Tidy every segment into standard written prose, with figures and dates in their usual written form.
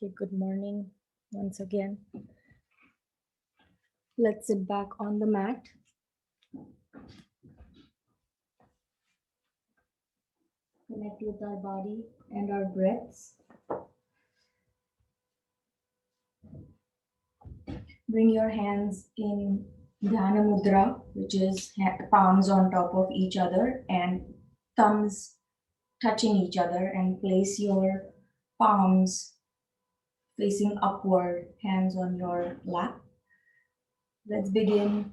Okay, good morning once again. Let's sit back on the mat. Connect with our body and our breaths. Bring your hands in Dhyana Mudra, which is palms on top of each other and thumbs touching each other, and place your palms facing upward, hands on your lap. Let's begin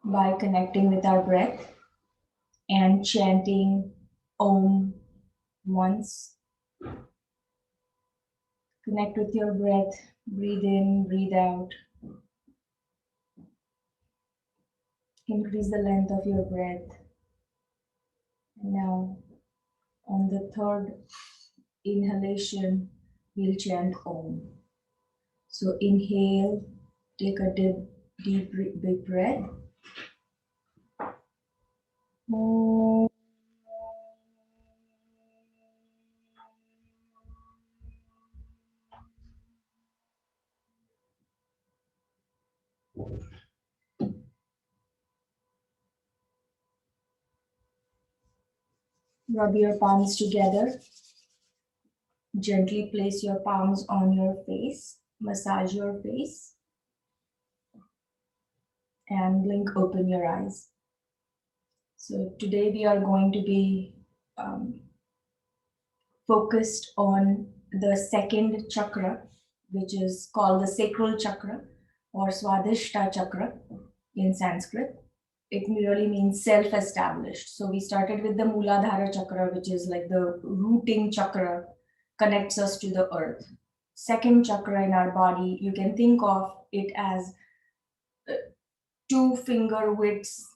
by connecting with our breath and chanting Om once. Connect with your breath. Breathe in, breathe out. Increase the length of your breath. And now, on the third inhalation, we'll chant Om. So inhale, take a deep big breath. Om. Rub your palms together. Gently place your palms on your face. Massage your face. And blink open your eyes. So today we are going to be focused on the second chakra, which is called the Sacral Chakra or Swadhishta Chakra in Sanskrit. It really means self-established. So we started with the Mooladhara Chakra, which is like the rooting chakra, connects us to the earth. Second chakra in our body, you can think of it as 2 finger widths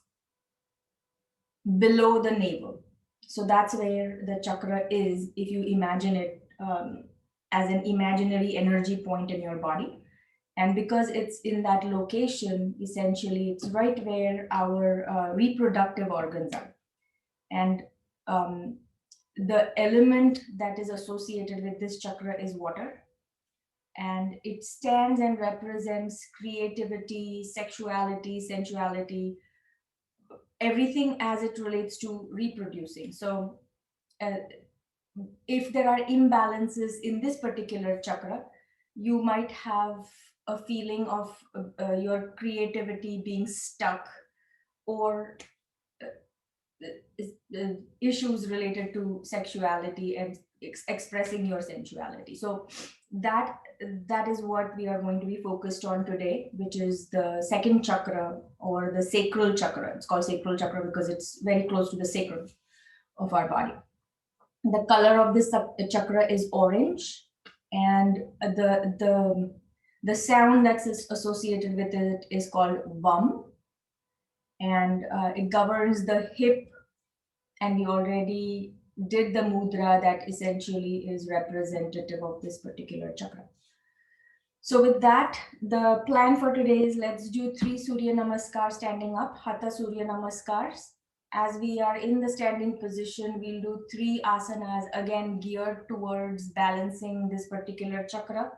below the navel. So that's where the chakra is, if you imagine it as an imaginary energy point in your body. And because it's in that location, essentially, it's right where our reproductive organs are. And the element that is associated with this chakra is water. And it stands and represents creativity, sexuality, sensuality, everything as it relates to reproducing. So if there are imbalances in this particular chakra, you might have a feeling of your creativity being stuck, or issues related to sexuality and expressing your sensuality. So that is what we are going to be focused on today, which is the second chakra or the sacral chakra. It's called sacral chakra because it's very close to the sacrum of our body. The color of this chakra is orange, and the sound that's associated with it is called Vam, and it governs the hip. And we already did the mudra that essentially is representative of this particular chakra. So with that, the plan for today is let's do 3 Surya Namaskar standing up, Hatha Surya Namaskars. As we are in the standing position, we'll do 3 asanas, again geared towards balancing this particular chakra,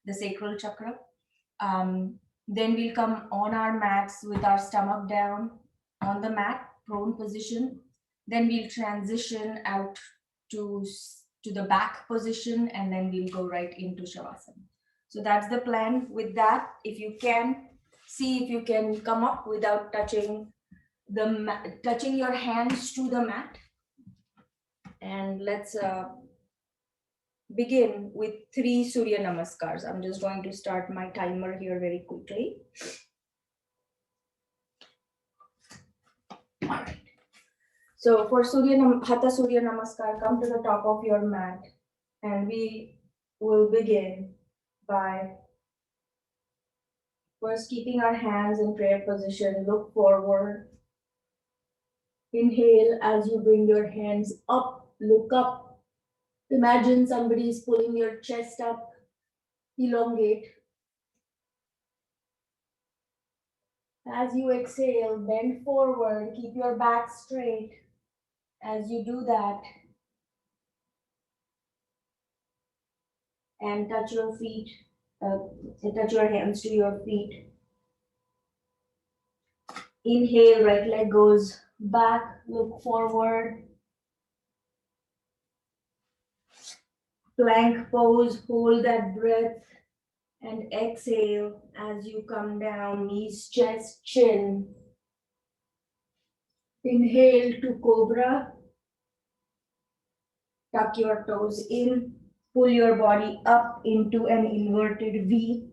the sacral chakra. Then we'll come on our mats with our stomach down on the mat, prone position. Then we'll transition out to the back position, and then we'll go right into Shavasana. So that's the plan. With that, if you can, see if you can come up without touching your hands to the mat. And let's begin with 3 Surya Namaskars. I'm just going to start my timer here very quickly. All right. So for Hatha Surya Namaskar, come to the top of your mat, and we will begin by first keeping our hands in prayer position. Look forward. Inhale as you bring your hands up, look up. Imagine somebody is pulling your chest up. Elongate. As you exhale, bend forward, keep your back straight. As you do that, and touch your feet, touch your hands to your feet. Inhale, right leg goes back, look forward. Plank pose, hold that breath, and exhale as you come down, knees, chest, chin. Inhale to cobra. Tuck your toes in, pull your body up into an inverted V.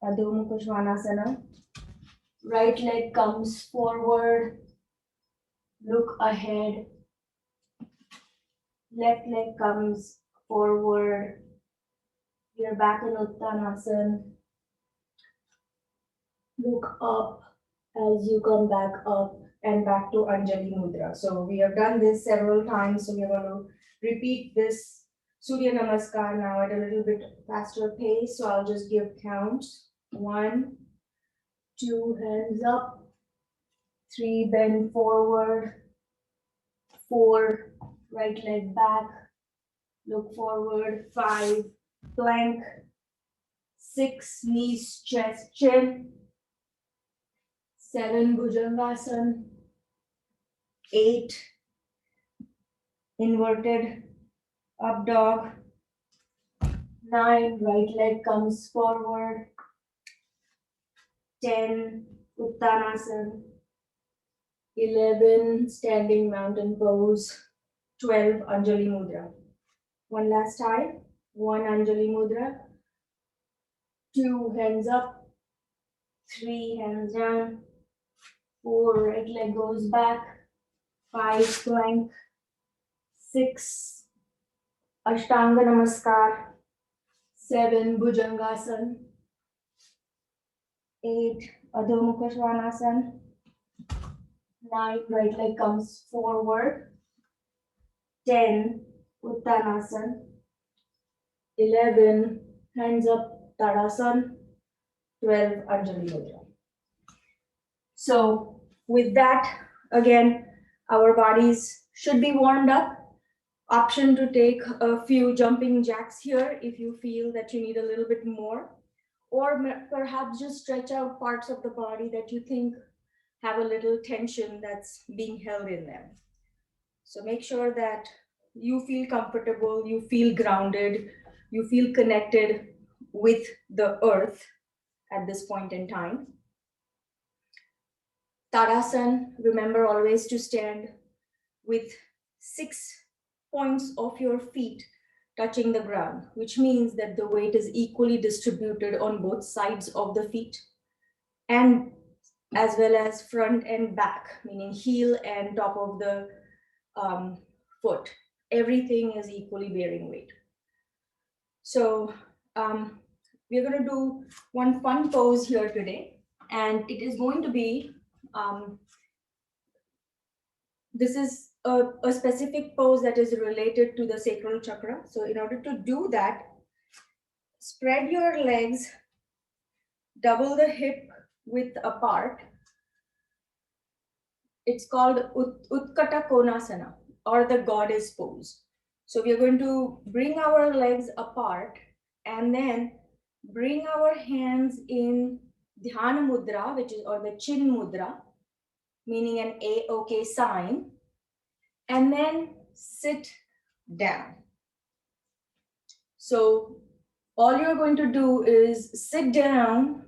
Adho Mukha Svanasana. Right leg comes forward, look ahead. Left leg comes forward. You're back in Uttanasana. Look up as you come back up and back to Anjali Mudra. So we have done this several times. So we're going to repeat this Surya Namaskar now at a little bit faster pace. So I'll just give counts. 1, 2, hands up. 3, bend forward. 4, right leg back. Look forward. 5, plank. 6, knees, chest, chin. 7, Bhujangasana. 8, inverted up dog. 9, right leg comes forward. 10, Uttanasana. 11, standing mountain pose. 12, Anjali Mudra. One last time. 1, Anjali Mudra. 2, hands up. 3, hands down. 4, right leg goes back. 5, plank. 6, Ashtanga Namaskar. 7, Bhujangasana. 8, Adho Mukha Svanasana. 9, right leg comes forward. 10, Uttanasana. 11, hands up, Tadasana. 12, Anjali Mudra. So with that, again, our bodies should be warmed up. Option to take a few jumping jacks here if you feel that you need a little bit more, or perhaps just stretch out parts of the body that you think have a little tension that's being held in them. So make sure that you feel comfortable, you feel grounded, you feel connected with the earth at this point in time. Tadasana, remember always to stand with 6 points of your feet touching the ground, which means that the weight is equally distributed on both sides of the feet, and as well as front and back, meaning heel and top of the foot. Everything is equally bearing weight. So we're going to do one fun pose here today, and it is going to be this is a specific pose that is related to the sacral chakra. So in order to do that, spread your legs, double the hip width apart. It's called Utkata Konasana, or the goddess pose. So we are going to bring our legs apart and then bring our hands in Dhyana Mudra, which is, or the Chin Mudra, meaning an A-OK sign, and then sit down. So all you're going to do is sit down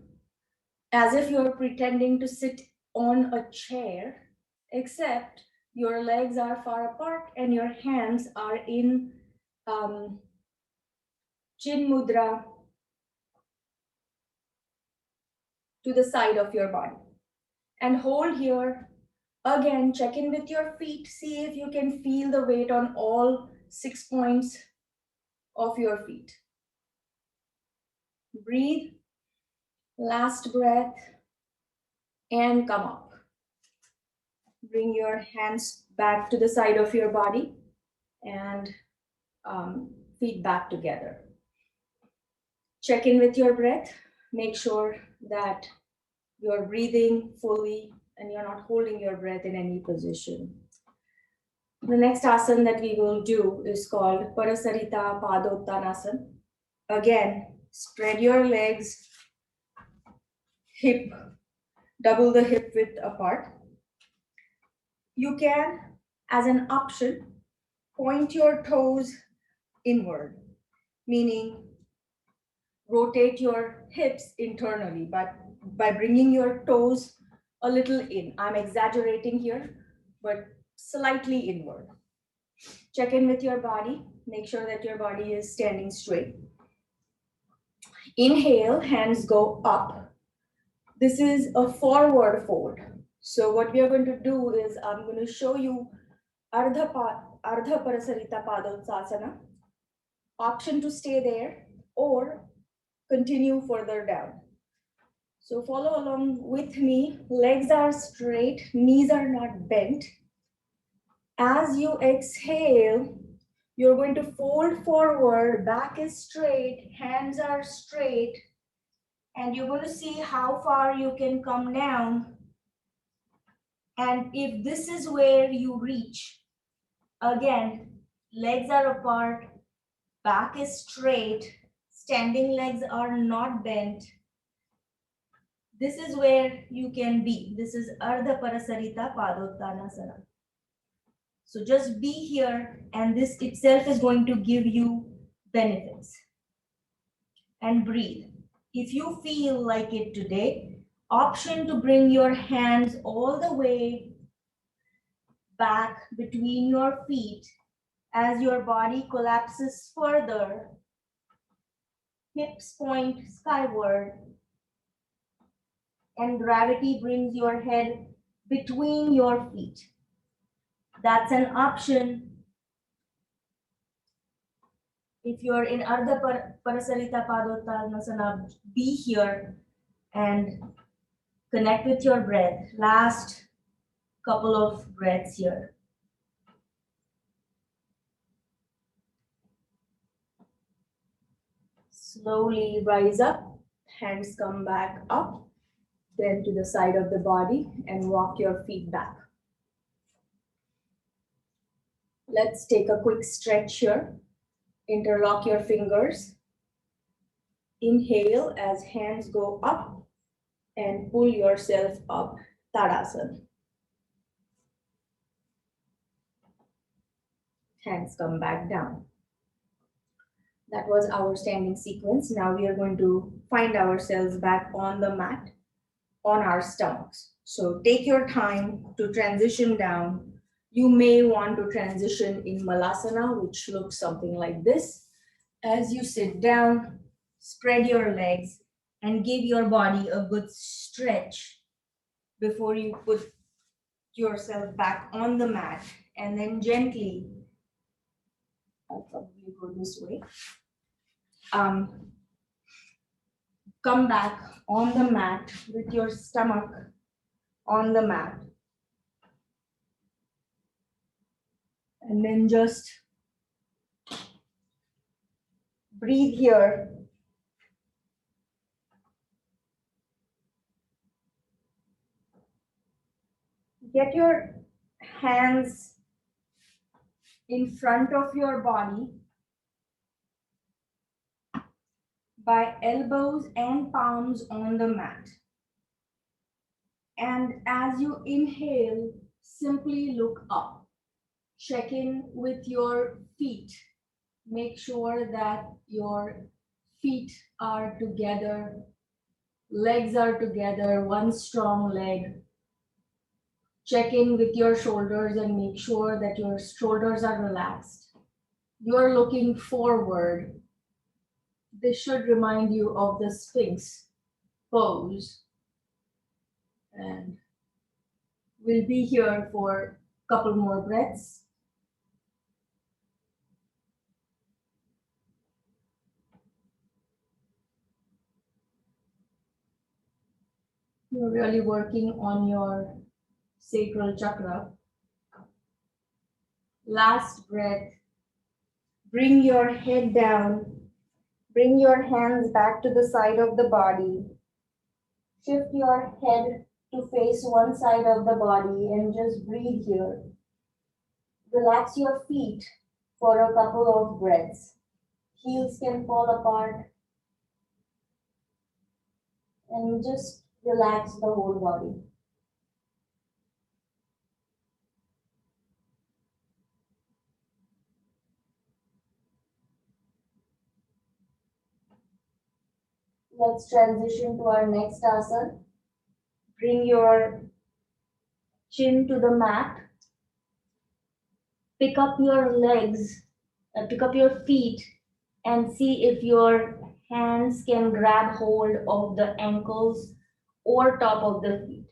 as if you're pretending to sit on a chair, except your legs are far apart and your hands are in Chin Mudra to the side of your body. And hold here. Again, check in with your feet. See if you can feel the weight on all 6 points of your feet. Breathe. Last breath. And come up. Bring your hands back to the side of your body and feet back together. Check in with your breath. Make sure that you're breathing fully and you're not holding your breath in any position. The next asana that we will do is called Parasarita Padottanasana. Again, spread your legs, hip, double the hip width apart. You can, as an option, point your toes inward, meaning rotate your hips internally, but by bringing your toes a little in. I'm exaggerating here, but slightly inward. Check in with your body. Make sure that your body is standing straight. Inhale, hands go up. This is a forward fold. So what we are going to do is I'm going to show you Ardha Parasarita Padottanasana. Option to stay there or continue further down. So follow along with me. Legs are straight, knees are not bent. As you exhale, you're going to fold forward, back is straight, hands are straight, and you're going to see how far you can come down. And if this is where you reach, again, legs are apart, back is straight, standing legs are not bent. This is where you can be. This is Ardha Parasarita Padottanasana. So just be here, and this itself is going to give you benefits. And breathe. If you feel like it today, option to bring your hands all the way back between your feet as your body collapses further, hips point skyward, and gravity brings your head between your feet. That's an option. If you're in Ardha Parasarita Padottanasana, be here and connect with your breath. Last couple of breaths here. Slowly rise up, hands come back up, then to the side of the body and walk your feet back. Let's take a quick stretch here. Interlock your fingers. Inhale as hands go up and pull yourself up, Tadasana. Hands come back down. That was our standing sequence. Now we are going to find ourselves back on the mat, on our stomachs. So take your time to transition down. You may want to transition in Malasana, which looks something like this. As you sit down, spread your legs and give your body a good stretch before you put yourself back on the mat. And then gently, I'll probably go this way. Come back on the mat with your stomach on the mat. And then just breathe here. Get your hands in front of your body by elbows and palms on the mat. And as you inhale, simply look up. Check in with your feet. Make sure that your feet are together, legs are together, one strong leg. Check in with your shoulders and make sure that your shoulders are relaxed. You're looking forward. This should remind you of the Sphinx pose. And we'll be here for a couple more breaths. You're really working on your sacral chakra. Last breath. Bring your head down. Bring your hands back to the side of the body. Shift your head to face one side of the body and just breathe here. Relax your feet for a couple of breaths. Heels can fall apart and just relax the whole body. Let's transition to our next asana. Bring your chin to the mat. Pick up your legs, pick up your feet, and see if your hands can grab hold of the ankles or top of the feet.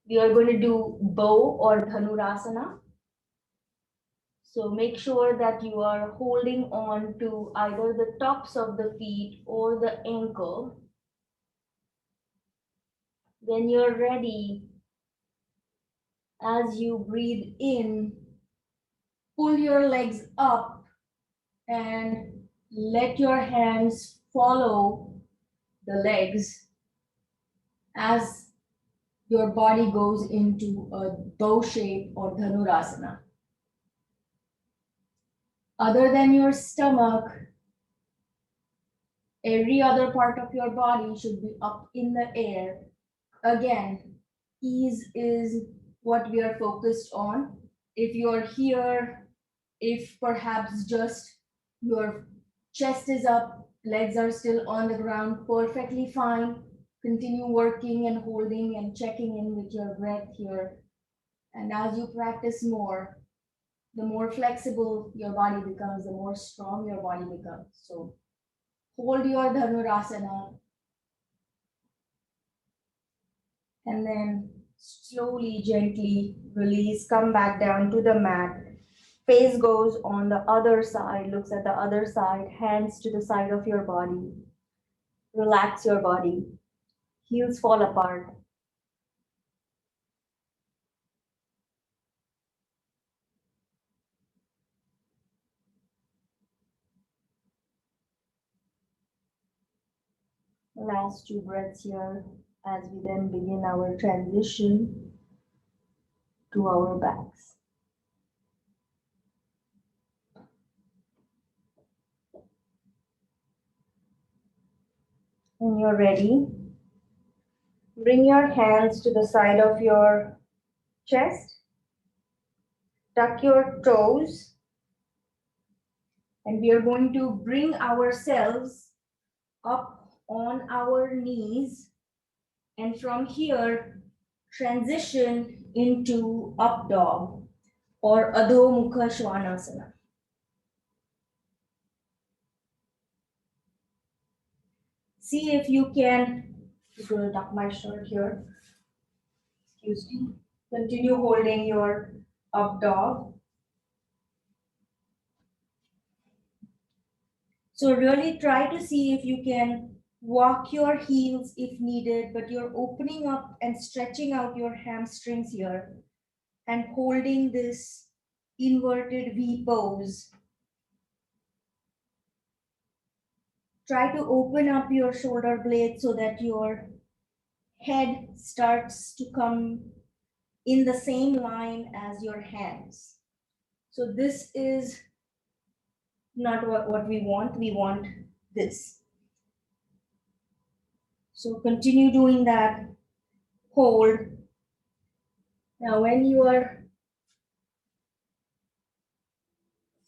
We are going to do bow or dhanurasana. So make sure that you are holding on to either the tops of the feet or the ankle. When you're ready, as you breathe in, pull your legs up and let your hands follow the legs as your body goes into a bow shape or dhanurasana. Other than your stomach, every other part of your body should be up in the air. Again, ease is what we are focused on. If you're here, if perhaps just your chest is up, legs are still on the ground, perfectly fine. Continue working and holding and checking in with your breath here. And as you practice more, the more flexible your body becomes, the more strong your body becomes. So hold your dhanurasana and then slowly, gently release, come back down to the mat. Face goes on the other side, looks at the other side, hands to the side of your body. Relax your body. Heels fall apart. Last two breaths here as we then begin our transition to our backs. When you're ready, bring your hands to the side of your chest. Tuck your toes. And we are going to bring ourselves up on our knees. And from here, transition into up dog or Adho Mukha Svanasana. See if you can, I'm going to tuck my shirt here. Excuse me. Continue holding your up dog. So really try to see if you can walk your heels if needed, but you're opening up and stretching out your hamstrings here and holding this inverted V pose. Try to open up your shoulder blades so that your head starts to come in the same line as your hands. So this is not what we want. We want this. So continue doing that. Hold. Now, when you are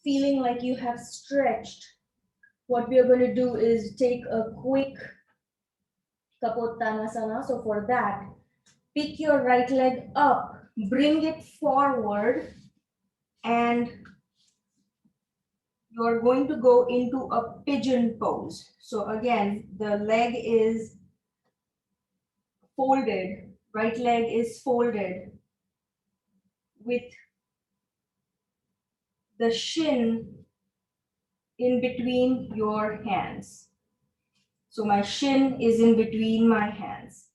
feeling like you have stretched, what we are going to do is take a quick Kapottanasana. So for that, pick your right leg up, bring it forward, and you're going to go into a pigeon pose. So again, the leg is folded, right leg is folded with the shin in between your hands. So my shin is in between my hands.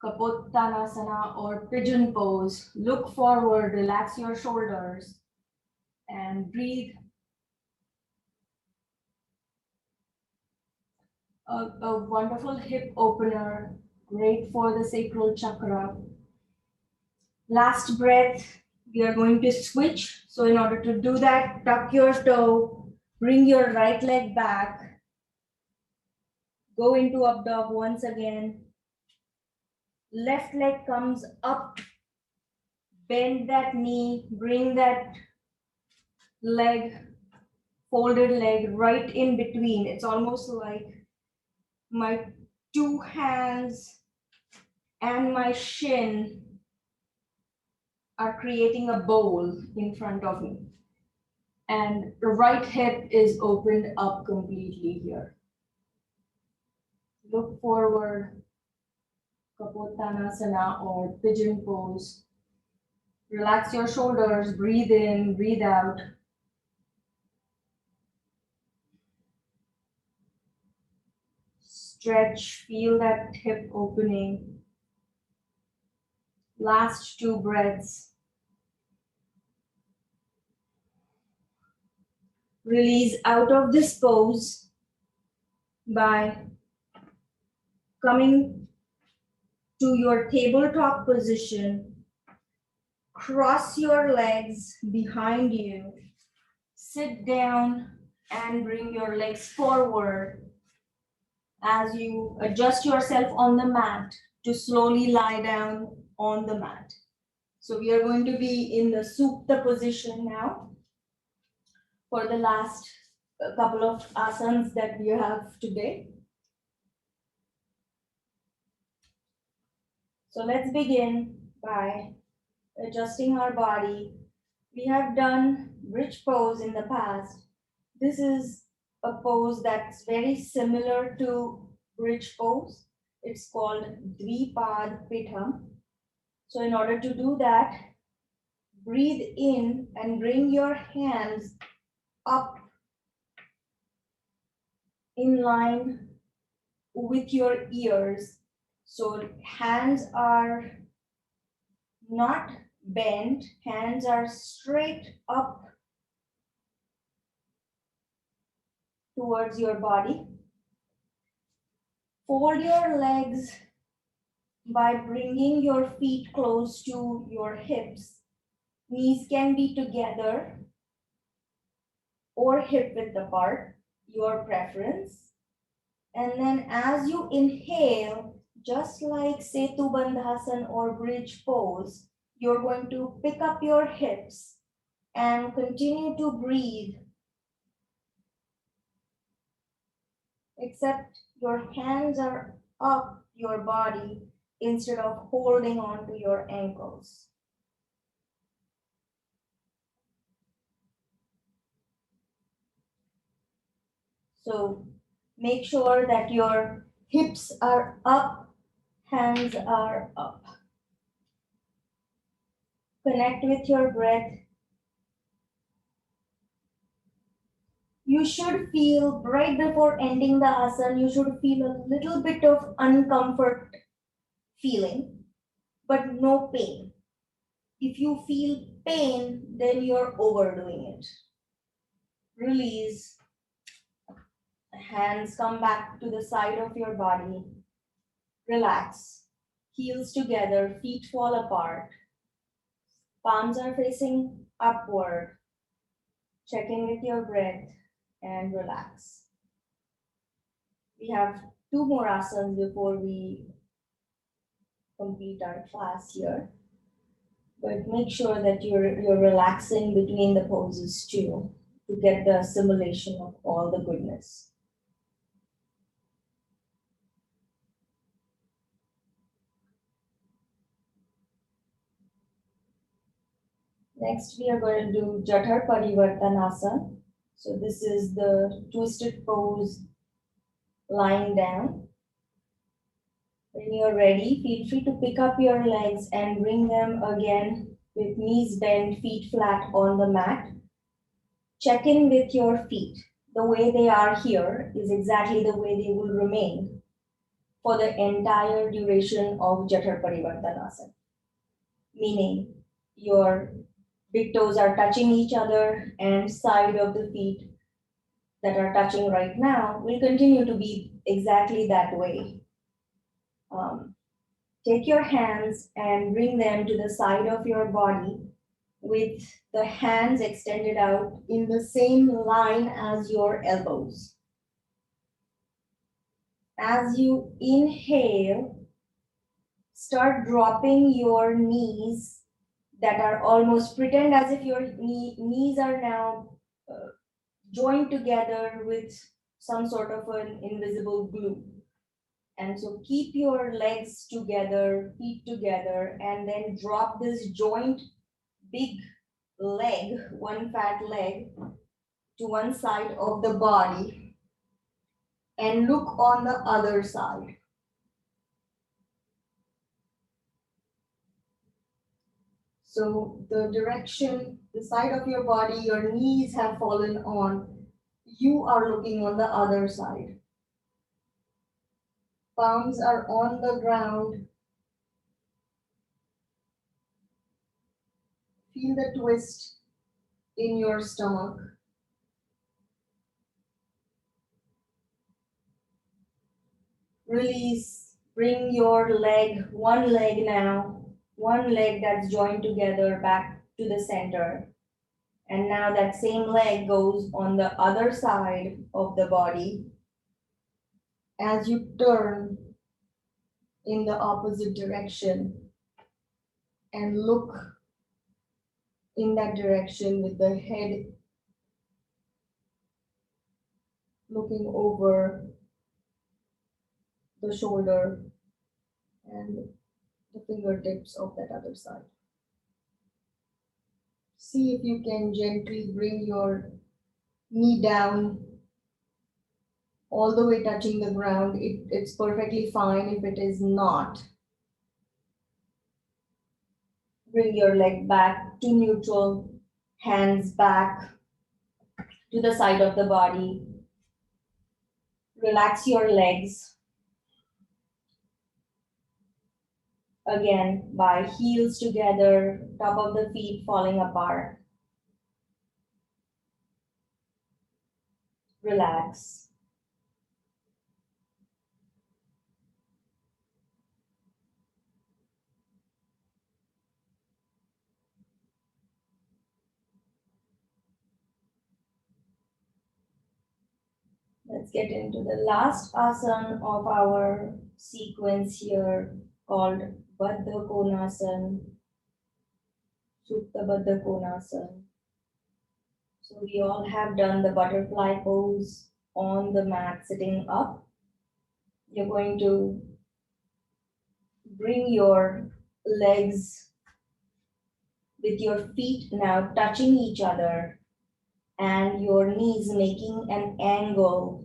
Kapottanasana or pigeon pose. Look forward, relax your shoulders, and breathe. A wonderful hip opener, great for the sacral chakra. Last breath, We are going to switch. So in order to do that, tuck your toe, bring your right leg back, go into up dog once again. Left leg comes up, bend that knee, bring that leg, folded leg right in between. It's almost like my two hands and my shin are creating a bowl in front of me. And the right hip is opened up completely here. Look forward, Kapottanasana or pigeon pose. Relax your shoulders, breathe in, breathe out. Stretch, feel that hip opening. Last 2 breaths. Release out of this pose by coming to your tabletop position. Cross your legs behind you. Sit down and bring your legs forward as you adjust yourself on the mat to slowly lie down on the mat. So we are going to be in the Supta position now for the last couple of asanas that we have today. So let's begin by adjusting our body. We have done bridge pose in the past. This is a pose that's very similar to bridge pose. It's called Dvipad Pitham. So in order to do that, breathe in and bring your hands up in line with your ears. So hands are not bent, hands are straight up towards your body. Fold your legs by bringing your feet close to your hips. Knees can be together or hip width apart, your preference. And then as you inhale, just like Setu Bandhasan or bridge pose, you're going to pick up your hips and continue to breathe, except your hands are up your body instead of holding on to your ankles. So make sure that your hips are up, hands are up. Connect with your breath. You should feel, right before ending the asana, you should feel a little bit of uncomfort feeling, but no pain. If you feel pain, then you're overdoing it. Release. Hands come back to the side of your body. Relax. Heels together, feet fall apart. Palms are facing upward. Check in with your breath and relax. We have 2 more asanas before we complete our class here. But make sure that you're relaxing between the poses too, to get the assimilation of all the goodness. Next, we are going to do Jathar Parivartanasana. So this is the twisted pose lying down. When you're ready, feel free to pick up your legs and bring them again with knees bent, feet flat on the mat. Check in with your feet. The way they are here is exactly the way they will remain for the entire duration of Jathar Parivartanasana. Meaning your big toes are touching each other and side of the feet that are touching right now will continue to be exactly that way. Take your hands and bring them to the side of your body with the hands extended out in the same line as your elbows. As you inhale, start dropping your knees that are almost, pretend as if your knees are now joined together with some sort of an invisible glue. And so keep your legs together, feet together, and then drop this joint, big leg, one fat leg, to one side of the body, and look on the other side. So the direction, the side of your body, your knees have fallen on, you are looking on the other side. Palms are on the ground. Feel the twist in your stomach. Release. Bring your leg, one leg now, one leg that's joined together back to the center. And now that same leg goes on the other side of the body. As you turn in the opposite direction and look in that direction with the head looking over the shoulder and the fingertips of that other side. See if you can gently bring your knee down all the way touching the ground. It's perfectly fine if it is not. Bring your leg back to neutral, hands back to the side of the body. Relax your legs. Again, by heels together, top of the feet falling apart. Relax. Let's get into the last asana of our sequence here called Baddha Konasana, Supta Baddha Konasana. So we all have done the butterfly pose on the mat sitting up. You're going to bring your legs with your feet now touching each other and your knees making an angle,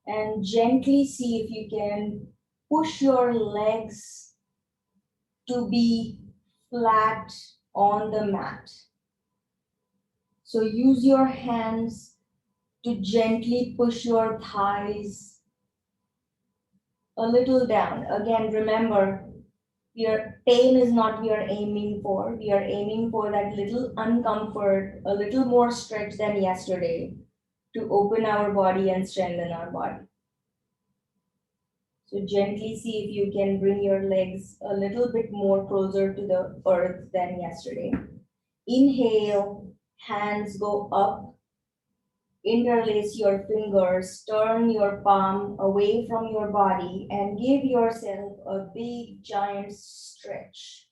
and gently see if you can push your legs to be flat on the mat. So use your hands to gently push your thighs a little down. Again, remember, your pain is not we are aiming for. We are aiming for that little uncomfort, a little more stretch than yesterday to open our body and strengthen our body. So gently see if you can bring your legs a little bit more closer to the earth than yesterday. Inhale, hands go up. Interlace your fingers, turn your palm away from your body and give yourself a big giant stretch.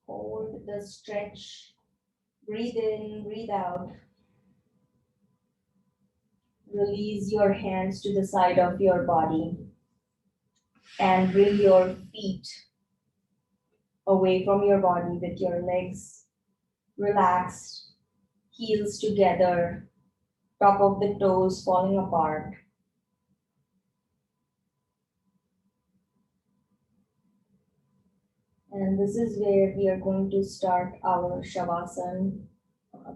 Hold the stretch. Breathe in, breathe out. Release your hands to the side of your body and bring your feet away from your body with your legs relaxed, heels together, top of the toes falling apart. And this is where we are going to start our Shavasana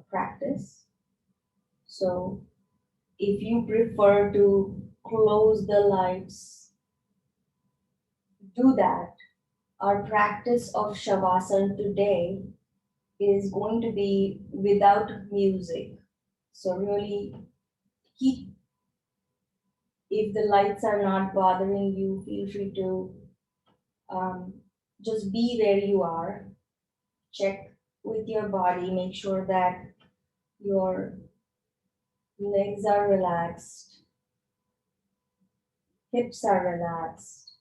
practice. So if you prefer to close the lights, do that. Our practice of Shavasana today is going to be without music. So really keep If the lights are not bothering you, feel free to just be where you are. Check with your body, make sure that your legs are relaxed, hips are relaxed,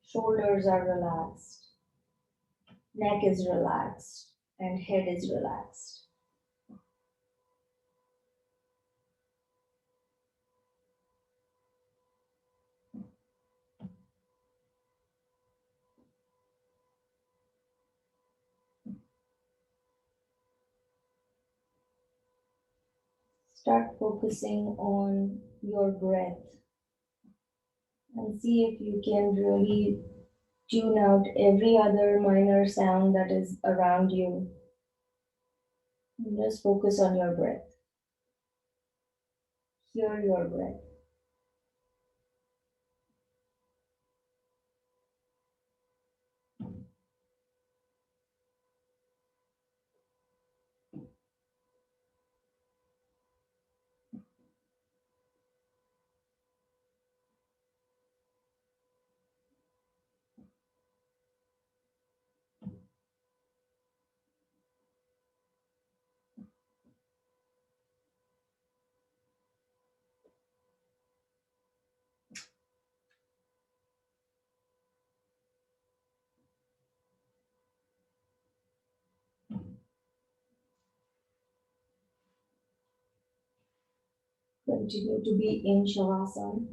shoulders are relaxed, neck is relaxed, and head is relaxed. Start focusing on your breath and see if you can really tune out every other minor sound that is around you. And just focus on your breath. Hear your breath. Continue to be in Shavasana.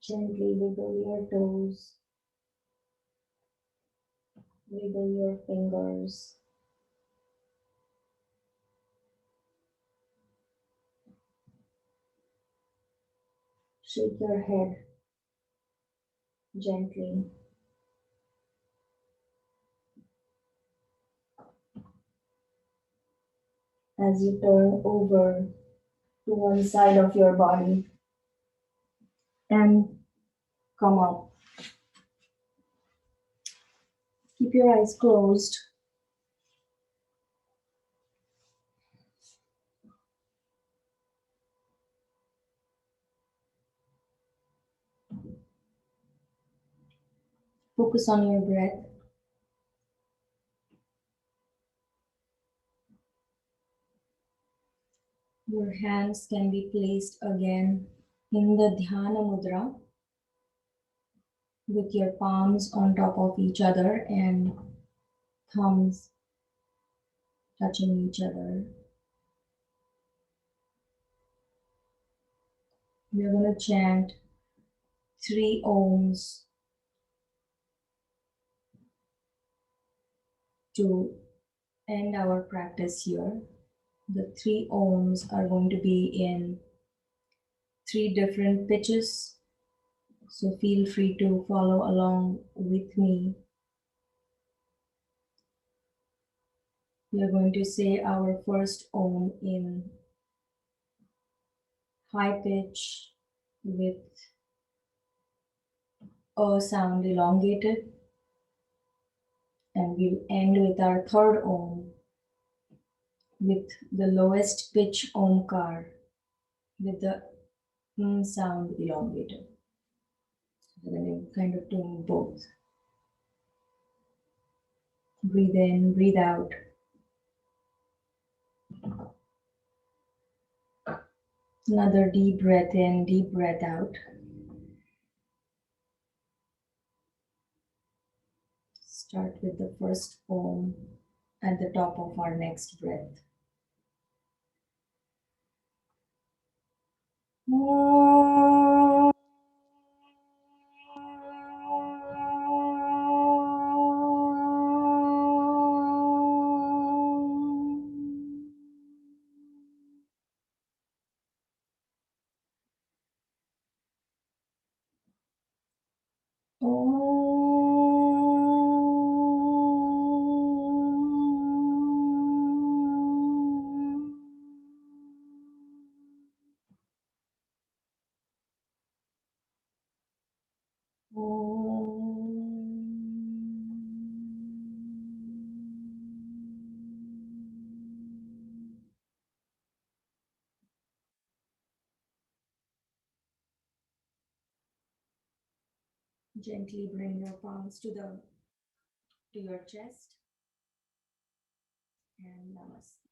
Gently wiggle your toes, wiggle your fingers. Shake your head gently. As you turn over to one side of your body and come up. Keep your eyes closed. Focus on your breath. Your hands can be placed again in the Dhyana Mudra with your palms on top of each other and thumbs touching each other. We're going to chant 3 ohms to end our practice here. The 3 ohms are going to be in 3 different pitches. So feel free to follow along with me. We are going to say our first Om in high pitch with sound elongated. And we'll end with our third Om with the lowest pitch Omkar with the sound elongated. So we're going to kind of doing both. Breathe in, breathe out. Another deep breath in, deep breath out. Start with the first Om at the top of our next breath. Gently bring your palms to your chest and namaste.